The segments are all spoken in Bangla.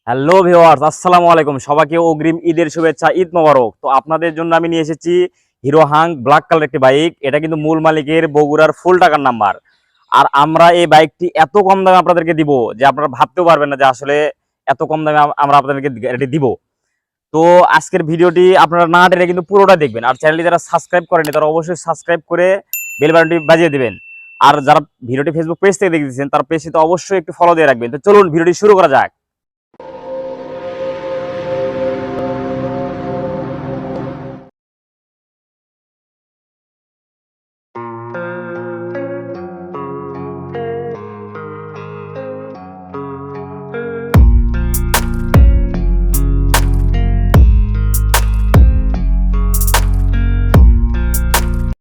হ্যালো ভিউয়ার্স, আসসালামু আলাইকুম। সবাইকে অগ্রিম ঈদের শুভেচ্ছা, ঈদ মোবারক। তো আপনাদের জন্য আমি নিয়ে এসেছি হিরো হাং ব্ল্যাক কালার একটি বাইক। এটা কিন্তু মূল মালিকের বগুড়ার ফুল টাকার নাম্বার। আর আমরা এই বাইকটি এত কম দামে আপনাদেরকে দিব যে আপনারা ভাবতেও পারবেন না যে আসলে এত কম দামে আমরা আপনাদেরকে এটি দিব। তো আজকের ভিডিওটি আপনারা না টেনে কিন্তু পুরোটা দেখবেন। আর চ্যানেলটি যারা সাবস্ক্রাইব করেনি তারা অবশ্যই সাবস্ক্রাইব করে বেল বাটনটি বাজিয়ে দিবেন। আর যারা ভিডিওটি ফেসবুক পেজ থেকে দেখতেছেন তার পেজটি তো অবশ্যই একটু ফলো দিয়ে রাখবেন। তো চলুন ভিডিওটি শুরু করা যাক।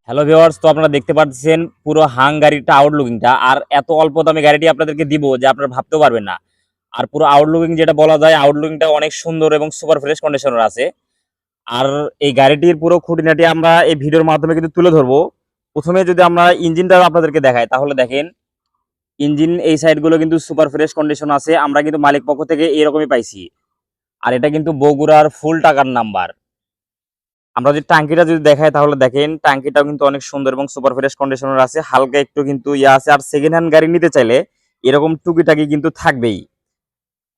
হ্যালো ভিউয়ার্স, তো আপনারা দেখতে পাচ্ছেন পুরো হাং গাড়িটা আউটলুকিংটা। আর এত অল্প দামে গাড়িটি আপনাদেরকে দিব যে আপনারা ভাবতেও পারবেন না। আর পুরো আউটলুকিং যেটা বলা যায়, আউটলুকিংটা অনেক সুন্দর এবং সুপার ফ্রেশ কন্ডিশনের আছে। আর এই গাড়িটির পুরো খুঁটিনাটি আমরা এই ভিডিওর মাধ্যমে কিন্তু তুলে ধরবো। প্রথমে যদি আমরা ইঞ্জিনটা আপনাদেরকে দেখাই তাহলে দেখেন, ইঞ্জিন এই সাইডগুলো কিন্তু সুপার ফ্রেশ কন্ডিশন আছে। আমরা কিন্তু মালিক পক্ষ থেকে এরকমই পাইছি। আর এটা কিন্তু বগুড়ার ফুল টাকার নাম্বার। আমরা যদি টাঙ্কিটা যদি দেখাই তাহলে দেখেন টাঙ্কিটাও কিন্তু অনেক সুন্দর এবং সুপার ফ্রেশ কন্ডিশনের আছে। হালকা একটু কিন্তু ইয়ে আছে। আর সেকেন্ড হ্যান্ড গাড়ি নিতে চাইলে এরকম টুকিটাকি কিন্তু থাকবেই।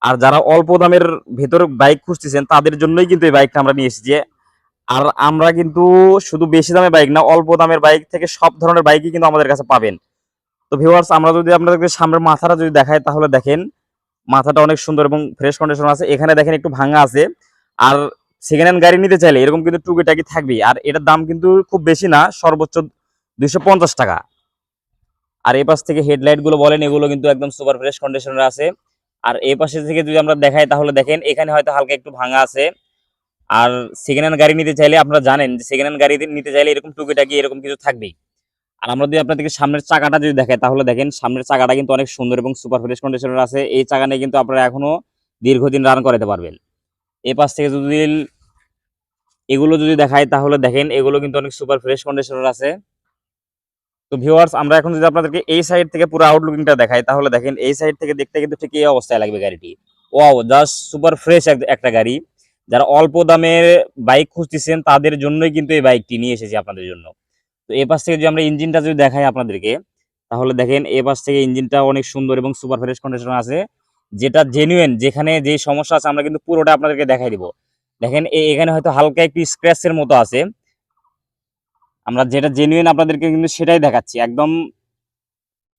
আর যারা অল্প দামের ভেতর বাইক খুঁজতেছেন তাদের জন্যই কিন্তু এই বাইকটা আমরা নিয়ে এসেছি। আর আমরা কিন্তু শুধু বেশি দামের বাইক না, অল্প দামের বাইক থেকে সব ধরনের বাইকই কিন্তু আমাদের কাছে পাবেন। তো ভিউয়ার্স, আমরা যদি আপনাদেরকে সামনের মাথাটা যদি দেখাই তাহলে দেখেন মাথাটা অনেক সুন্দর এবং ফ্রেশ কন্ডিশন আছে। এখানে দেখেন একটু ভাঙা আছে। আর সেকেন্ড হ্যান্ড গাড়ি নিতে চাইলে এরকম কিন্তু টুকিটাকি থাকবেই। আর এটার দাম কিন্তু খুব বেশি না, সর্বোচ্চ 250 টাকা। আর এই পাশ থেকে হেডলাইট গুলো বলেন, এগুলো কিন্তু একদম সুপার ফ্রেশ কন্ডিশনের আছে। আর এই পাশে থেকে যদি আমরা দেখাই তাহলে দেখেন এখানে হয়তো হালকা একটু ভাঙা আছে। আর সেকেন্ড হ্যান্ড গাড়ি নিতে চাইলে আপনারা জানেন যে সেকেন্ড হ্যান্ড গাড়ি নিতে চাইলে এরকম টুকিটাকি এরকম কিছু থাকবেই। আর আমরা যদি আপনাদেরকে সামনের চাকাটা যদি দেখাই তাহলে দেখেন সামনের চাকাটা কিন্তু অনেক সুন্দর এবং সুপার ফ্রেশ কন্ডিশনের আছে। এই চাকা নিয়ে কিন্তু আপনারা এখনো দীর্ঘদিন রান করাতে পারবেন। এই পাশ থেকে যদি এগুলো যদি দেখাই তাহলে দেখেন এগুলো কিন্তু অনেক সুপার ফ্রেশ কন্ডিশনের আছে। তো ভিউয়ার্স, আমরা এখন যদি আপনাদেরকে এই সাইড থেকে পুরো আউটলুকিংটা দেখাই তাহলে দেখেন এই সাইড থেকে দেখতে কিন্তু ঠিক এই অবস্থায় লাগবে গাড়িটি। ওয়াও, জাস্ট সুপার ফ্রেশ একটা গাড়ি। যারা অল্প দামের বাইক খুঁজতেছেন তাদের জন্যই কিন্তু এই বাইকটি নিয়ে এসেছি আপনাদের জন্য। তো এই পাশ থেকে যদি আমরা ইঞ্জিনটা যদি দেখাই আপনাদেরকে তাহলে দেখেন এই পাশ থেকে ইঞ্জিনটা অনেক সুন্দর এবং সুপার ফ্রেশ কন্ডিশন আছে। যেটা জেনুইন, যেখানে যে সমস্যা আছে আমরা কিন্তু পুরোটা আপনাদেরকে দেখাই দিব। দেখেন এখানে হয়তো হালকা একটু স্ক্র্যাচের মতো আছে। আমরা যেটা জেনুইন আপনাদেরকে কিন্তু সেটাই দেখাচ্ছি একদম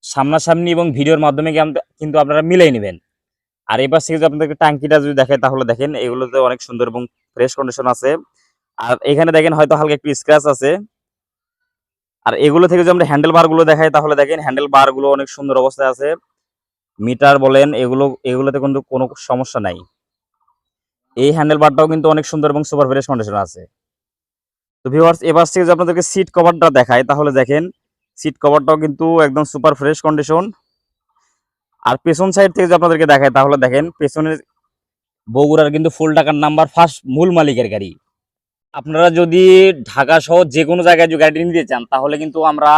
সামনাসামনি এবং ভিডিওর মাধ্যমে কিন্তু আপনারা মিলাই নেবেন। আর এবার থেকে যদি আপনাদেরকে টাঙ্কিটা যদি দেখে তাহলে দেখেন এগুলোতে অনেক সুন্দর এবং ফ্রেশ কন্ডিশন আছে। আর এখানে দেখেন হয়তো হালকা একটু স্ক্র্যাচ আছে। আর এগুলো থেকে যদি আমরা হ্যান্ডেল বার গুলো দেখাই তাহলে দেখেন হ্যান্ডেল বার গুলো অনেক সুন্দর অবস্থায় আছে। মিটার বলেন, এগুলোতে কিন্তু কোনো সমস্যা নাই। এই হ্যান্ডেল বারটাও কিন্তু অনেক সুন্দর এবং সুপার ফ্রেশ কন্ডিশন আছে। তো ভিউয়ার্স, এবার থেকে যদি আপনাদেরকে সিট কভারটা দেখায় তাহলে দেখেন সিট কভারটাও কিন্তু একদম সুপার ফ্রেশ কন্ডিশন। আর পেছন সাইড থেকে যদি আপনাদেরকে দেখায় তাহলে দেখেন পেছনের বগুড়ার কিন্তু ফুল টাকার নাম্বার, ফার্স্ট মূল মালিকের গাড়ি। আপনারা যদি ঢাকা সহ যে কোনো জায়গায় যদি গাড়িটি নিতে চান তাহলে কিন্তু আমরা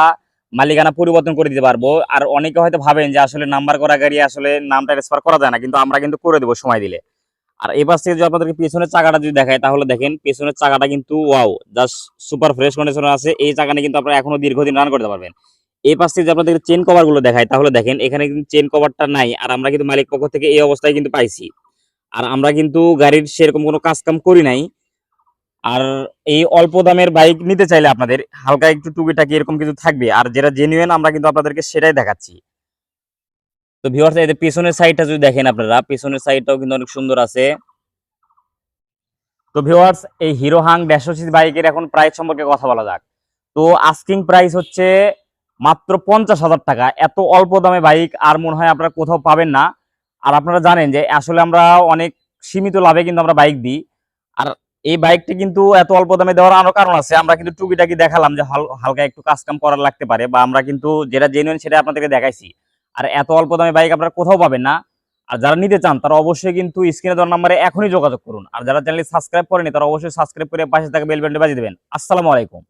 মালিকানা পরিবর্তন করে দিতে পারবো। আর অনেকে হয়তো ভাবেন যে আসলে নাম্বার করা গাড়ি আসলে নাম ট্রান্সফার করা যায় না, কিন্তু আমরা কিন্তু করে দেবো সময় দিলে। আর এবার থেকে যদি আপনাদেরকে পেছনের চাকাটা যদি দেখায় তাহলে দেখেন পেছনের চাকাটা কিন্তু wow, just super fresh condition আছে। এই চাকা নিয়ে কিন্তু আপনারা এখনো দীর্ঘদিন রান করতে পারবেন। এই পাশ থেকে যদি আপনাদেরকে চেন কভার গুলো দেখায় তাহলে দেখেন এখানে কিন্তু চেন কভারটা নাই। আর আমরা কিন্তু মালিক পক্ষ থেকে এই অবস্থায় কিন্তু পাইছি। আর আমরা কিন্তু গাড়ির সেরকম কোনো কাজ কাম করি নাই। আর এই অল্প দামের বাইক নিতে চাইলে আপনাদের হালকা একটু টুকিটাকি এরকম কিছু থাকবে। আর যেটা জেনুইন আমরা কিন্তু আপনাদেরকে সেটাই দেখাচ্ছি। তো ভিউয়ার্স, এদের পেছনের সাইডটা যদি দেখেন আপনারা, পেছনের সাইডটাও কিন্তু অনেক সুন্দর আছে। তো ভিউয়ার্স, এই হিরো হাং 150 বাইকের এখন প্রাইস সম্পর্কে কথা বলা যাক। তো আস্কিং প্রাইস হচ্ছে মাত্র 50,000 টাকা। এত অল্প দামে বাইক আর মনে হয় আপনারা কোথাও পাবেন না। আর আপনারা জানেন যে আসলে আমরা অনেক সীমিত লাভে কিন্তু আমরা বাইক দিই। আর এই বাইকটি কিন্তু এত অল্প দামে দেওয়ার আরো কারণ আছে। আমরা কিন্তু টুকিটাকি দেখালাম যে হালকা একটু কাজ কাম করার লাগতে পারে, বা আমরা কিন্তু যেটা জেনুইন সেটা আপনাদেরকে দেখাইছি। আর এত অল্প দামে বাইক আপনারা কোথাও পাবেন না। আর যারা নিতে চান তারা অবশ্যই কিন্তু স্ক্রিনে দেওয়ার নাম্বারে এখনই যোগাযোগ করুন। আর যারা চ্যানেল সাবস্ক্রাইব করেনি তারা অবশ্যই সাবস্ক্রাইব করে পাশে থাকা বেল বাটনটি বাজিয়ে দেবেন। আসসালামু আলাইকুম।